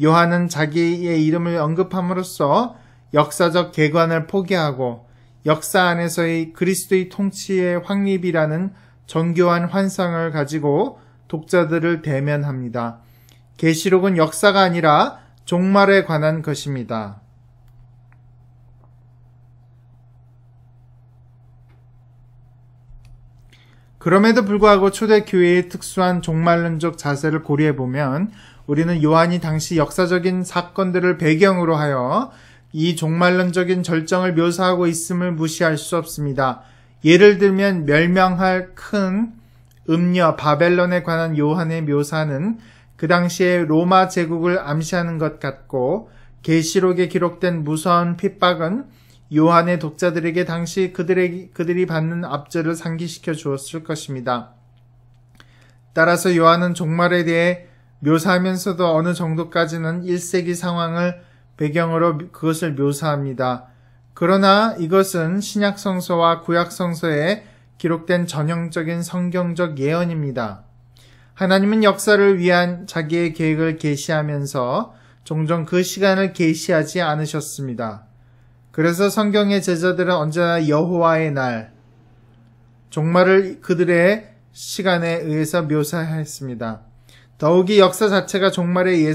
요한은 자기의 이름을 언급함으로써 역사적 객관을 포기하고 역사 안에서의 그리스도의 통치의 확립이라는 정교한 환상을 가지고 독자들을 대면합니다. 계시록은 역사가 아니라 종말에 관한 것입니다. 그럼에도 불구하고 초대교회의 특수한 종말론적 자세를 고려해보면 우리는 요한이 당시 역사적인 사건들을 배경으로 하여 이 종말론적인 절정을 묘사하고 있음을 무시할 수 없습니다. 예를 들면 멸망할 큰 음녀 바벨론에 관한 요한의 묘사는 그 당시에 로마 제국을 암시하는 것 같고 계시록에 기록된 무서운 핍박은 요한의 독자들에게 당시 그들이 받는 압제를 상기시켜 주었을 것입니다. 따라서 요한은 종말에 대해 묘사하면서도 어느 정도까지는 1세기 상황을 배경으로 그것을 묘사합니다. 그러나 이것은 신약성서와 구약성서에 기록된 전형적인 성경적 예언입니다. 하나님은 역사를 위한 자기의 계획을 계시하면서 종종 그 시간을 계시하지 않으셨습니다. 그래서 성경의 제자들은 언제나 여호와의 날, 종말을 그들의 시간에 의해서 묘사했습니다. 더욱이 역사 자체가 종말의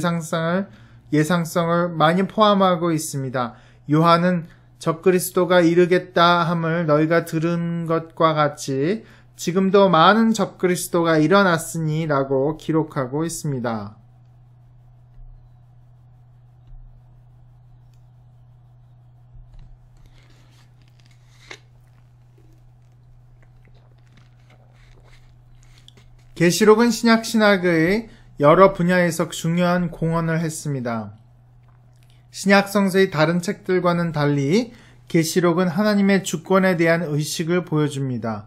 예상성을 많이 포함하고 있습니다. 요한은 적그리스도가 이르겠다 함을 너희가 들은 것과 같이 지금도 많은 적그리스도가 일어났으니 라고 기록하고 있습니다. 계시록은 신약신학의 여러 분야에서 중요한 공헌을 했습니다. 신약성서의 다른 책들과는 달리 계시록은 하나님의 주권에 대한 의식을 보여줍니다.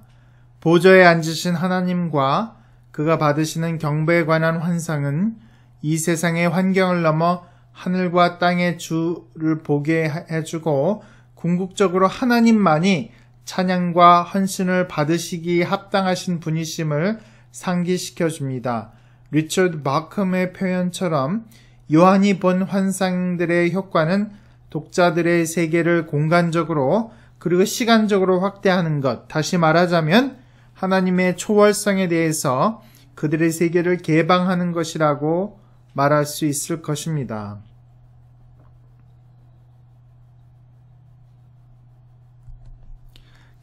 보좌에 앉으신 하나님과 그가 받으시는 경배에 관한 환상은 이 세상의 환경을 넘어 하늘과 땅의 주를 보게 해주고 궁극적으로 하나님만이 찬양과 헌신을 받으시기에 합당하신 분이심을 상기시켜 줍니다. 리처드 마컴의 표현처럼 요한이 본 환상들의 효과는 독자들의 세계를 공간적으로 그리고 시간적으로 확대하는 것, 다시 말하자면 하나님의 초월성에 대해서 그들의 세계를 개방하는 것이라고 말할 수 있을 것입니다.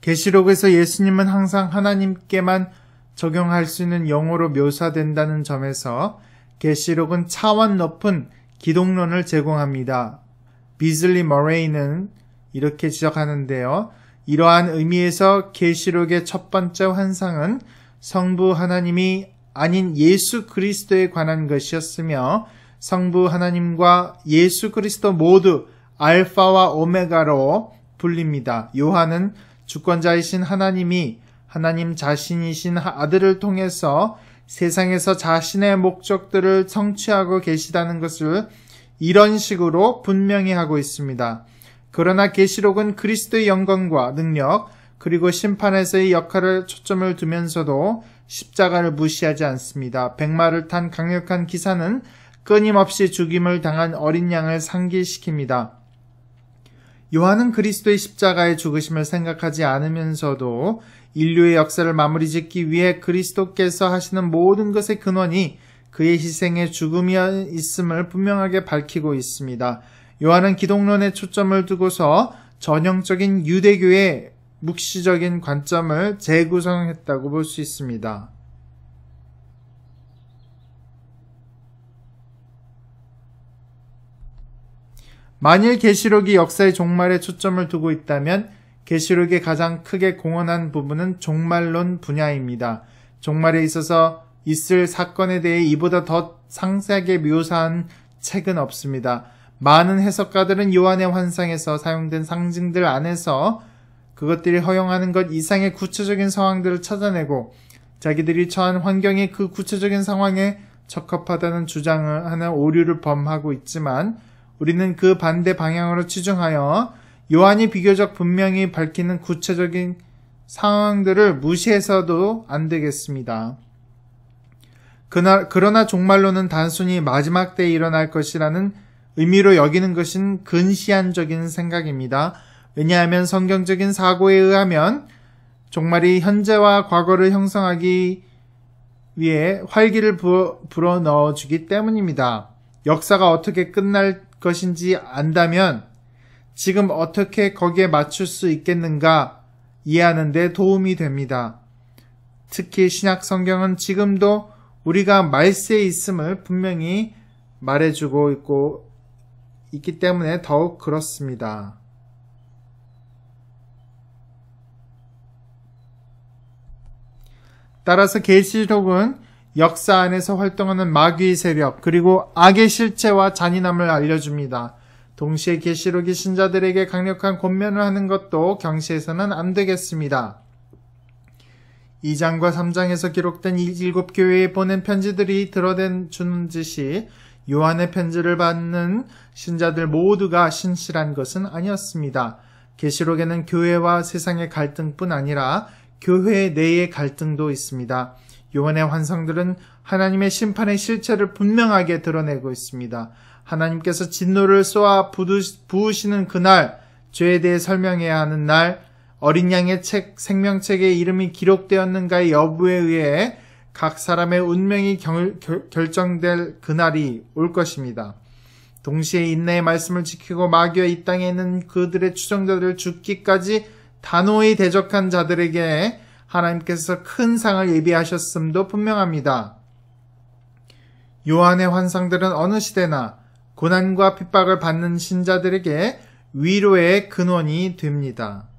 계시록에서 예수님은 항상 하나님께만 적용할 수 있는 영어로 묘사된다는 점에서 계시록은 차원 높은 기독론을 제공합니다. 비즐리 머레이는 이렇게 지적하는데요. 이러한 의미에서 계시록의 첫 번째 환상은 성부 하나님이 아닌 예수 그리스도에 관한 것이었으며 성부 하나님과 예수 그리스도 모두 알파와 오메가로 불립니다. 요한은 주권자이신 하나님이 하나님 자신이신 아들을 통해서 세상에서 자신의 목적들을 성취하고 계시다는 것을 이런 식으로 분명히 하고 있습니다. 그러나 계시록은 그리스도의 영광과 능력 그리고 심판에서의 역할을 초점을 두면서도 십자가를 무시하지 않습니다. 백마를 탄 강력한 기사는 끊임없이 죽임을 당한 어린 양을 상기시킵니다. 요한은 그리스도의 십자가의 죽으심을 생각하지 않으면서도 인류의 역사를 마무리 짓기 위해 그리스도께서 하시는 모든 것의 근원이 그의 희생의 죽음이 있음을 분명하게 밝히고 있습니다. 요한은 기독론에 초점을 두고서 전형적인 유대교의 묵시적인 관점을 재구성했다고 볼 수 있습니다. 만일 계시록이 역사의 종말에 초점을 두고 있다면 계시록이 가장 크게 공헌한 부분은 종말론 분야입니다. 종말에 있어서 있을 사건에 대해 이보다 더 상세하게 묘사한 책은 없습니다. 많은 해석가들은 요한의 환상에서 사용된 상징들 안에서 그것들이 허용하는 것 이상의 구체적인 상황들을 찾아내고 자기들이 처한 환경이 그 구체적인 상황에 적합하다는 주장을 하는 오류를 범하고 있지만 우리는 그 반대 방향으로 치중하여 요한이 비교적 분명히 밝히는 구체적인 상황들을 무시해서도 안 되겠습니다. 그러나 종말론은 단순히 마지막 때에 일어날 것이라는 의미로 여기는 것은 근시안적인 생각입니다. 왜냐하면 성경적인 사고에 의하면 종말이 현재와 과거를 형성하기 위해 활기를 불어넣어주기 때문입니다. 역사가 어떻게 끝날 것인지 안다면 지금 어떻게 거기에 맞출 수 있겠는가 이해하는 데 도움이 됩니다. 특히 신약 성경은 지금도 우리가 말세에 있음을 분명히 말해주고 있기 때문에 더욱 그렇습니다. 따라서 계시록은 역사 안에서 활동하는 마귀의 세력 그리고 악의 실체와 잔인함을 알려줍니다. 동시에 계시록이 신자들에게 강력한 권면을 하는 것도 경시해서는 안 되겠습니다. 2장과 3장에서 기록된 7교회에 보낸 편지들이 드러내주는 요한의 편지를 받는 신자들 모두가 신실한 것은 아니었습니다. 계시록에는 교회와 세상의 갈등뿐 아니라 교회 내의 갈등도 있습니다. 요한의 환상들은 하나님의 심판의 실체를 분명하게 드러내고 있습니다. 하나님께서 진노를 쏘아 부으시는 그날, 죄에 대해 설명해야 하는 날, 어린 양의 생명책에 이름이 기록되었는가의 여부에 의해 각 사람의 운명이 결정될 그날이 올 것입니다. 동시에 인내의 말씀을 지키고 마귀와 이 땅에 있는 그들의 추종자들을 죽기까지 단호히 대적한 자들에게 하나님께서 큰 상을 예비하셨음도 분명합니다. 요한의 환상들은 어느 시대나 고난과 핍박을 받는 신자들에게 위로의 근원이 됩니다.